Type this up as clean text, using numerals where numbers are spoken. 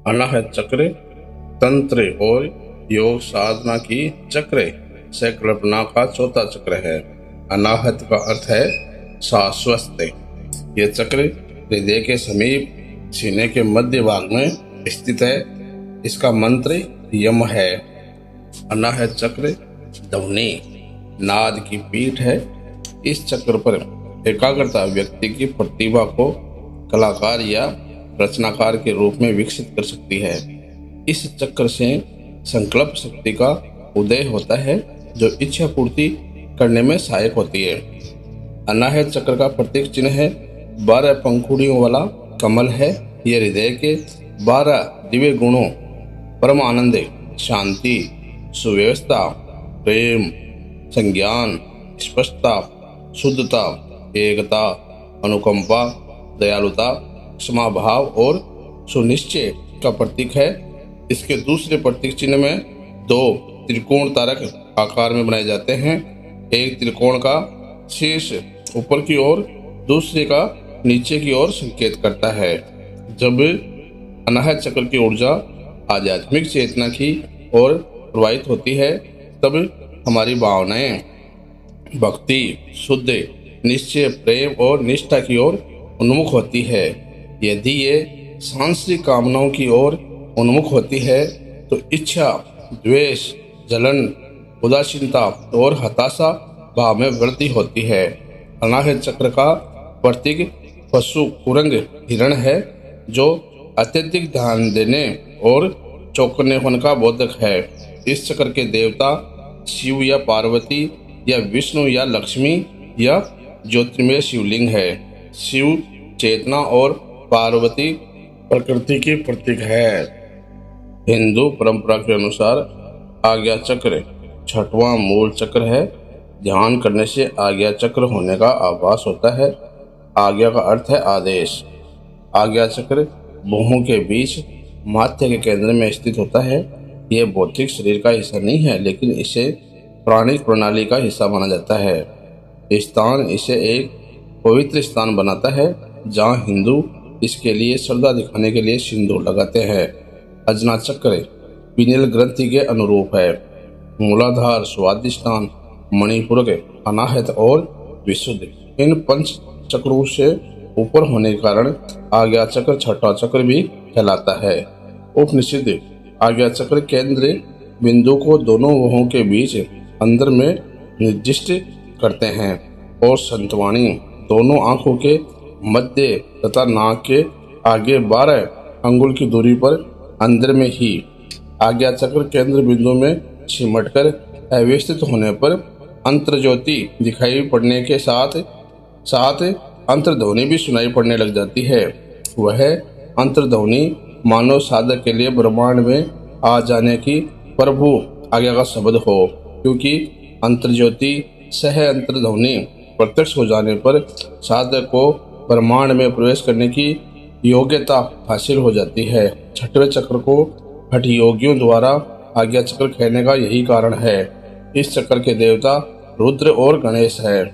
अनाहत चक्र तंत्र और योग साधना की चक्र से कल्पना का चौथा चक्र है। अनाहत का अर्थ है शाश्वत। यह चक्र हृदय के समीप सीने के मध्य भाग में स्थित है। इसका मंत्र यम है। अनाहत चक्र ध्वनि नाद की पीठ है। इस चक्र पर एकाग्रता व्यक्ति की प्रतिभा को कलाकार या रचनाकार के रूप में विकसित कर सकती है। इस चक्र से संकल्प शक्ति का उदय होता है जो इच्छा पूर्ति करने में सहायक होती है। अनाहत चक्र का प्रतीक चिन्ह है 12 पंखुड़ियों वाला कमल है। यह हृदय के 12 दिव्य गुणों परम आनंद, शांति, सुव्यवस्था, प्रेम, संज्ञान, स्पष्टता, शुद्धता, एकता, अनुकंपा, दयालुता, क्षमा भाव और सुनिश्चय का प्रतीक है। इसके दूसरे प्रतीक चिन्ह में 2 त्रिकोण तारक आकार में बनाए जाते हैं। एक त्रिकोण का शीर्ष ऊपर की ओर, दूसरे का नीचे की ओर संकेत करता है। जब अनाहत चक्र की ऊर्जा आध्यात्मिक चेतना की ओर प्रवाहित होती है तब हमारी भावनाएं भक्ति, शुद्ध, निश्चय, प्रेम और निष्ठा की ओर उन्मुख होती है। यदि ये सांसारिक कामनाओं की ओर उन्मुख होती है तो इच्छा, द्वेष, जलन, उदासीनता और हताशा भाव में वृद्धि होती है। अनाहत चक्र का प्रतीक पशु कुरंग हिरण है जो अत्यधिक ध्यान देने और चौकन्ने होने का बोधक है। इस चक्र के देवता शिव या पार्वती या विष्णु या लक्ष्मी या ज्योतिर्मय शिवलिंग है। शिव चेतना और पार्वती प्रकृति की प्रतीक है। हिंदू परंपरा के अनुसार आज्ञा चक्र 6वां मूल चक्र है। ध्यान करने से आज्ञा चक्र होने का आभास होता है। आज्ञा का अर्थ है आदेश। आज्ञा चक्र भुवों के बीच माथे के केंद्र में स्थित होता है। यह भौतिक शरीर का हिस्सा नहीं है लेकिन इसे प्राणिक प्रणाली का हिस्सा माना जाता है। स्थान इसे एक पवित्र स्थान बनाता है जहाँ हिंदू इसके लिए श्रद्धा दिखाने के लिए सिंदूर लगाते हैं। अजना चक्र पिनेल ग्रंथि के अनुरूप है। मूलाधार, स्वादिष्ठान, मणिपुरक, अनाहत और विशुद्ध इन 5 चक्रों से ऊपर होने के कारण आज्ञा चक्र 6वां चक्र भी कहलाता है। उपनिषद आज्ञा चक्र केंद्र बिंदु को दोनों भुवों के बीच अंदर में निर्दिष्ट करते हैं और संतवाणी दोनों आंखों के मध्य तथा नाक के आगे 12 अंगुल की दूरी पर अंदर में ही आज्ञा चक्र केंद्र बिंदु में सिमटकर अवस्थित होने पर अंतर्ज्योति दिखाई पड़ने के साथ साथ अंतर्ध्वनि भी सुनाई पड़ने लग जाती है। वह अंतर्ध्वनि मानव साधक के लिए ब्रह्मांड में आ जाने की प्रभु आज्ञा का शब्द हो, क्योंकि अंतर्ज्योति सह अंतर्ध्वनि प्रत्यक्ष हो जाने पर साधक को ब्रह्मांड में प्रवेश करने की योग्यता हासिल हो जाती है। 6वें चक्र को हठ योगियों द्वारा आज्ञा चक्र कहने का यही कारण है। इस चक्र के देवता रुद्र और गणेश है।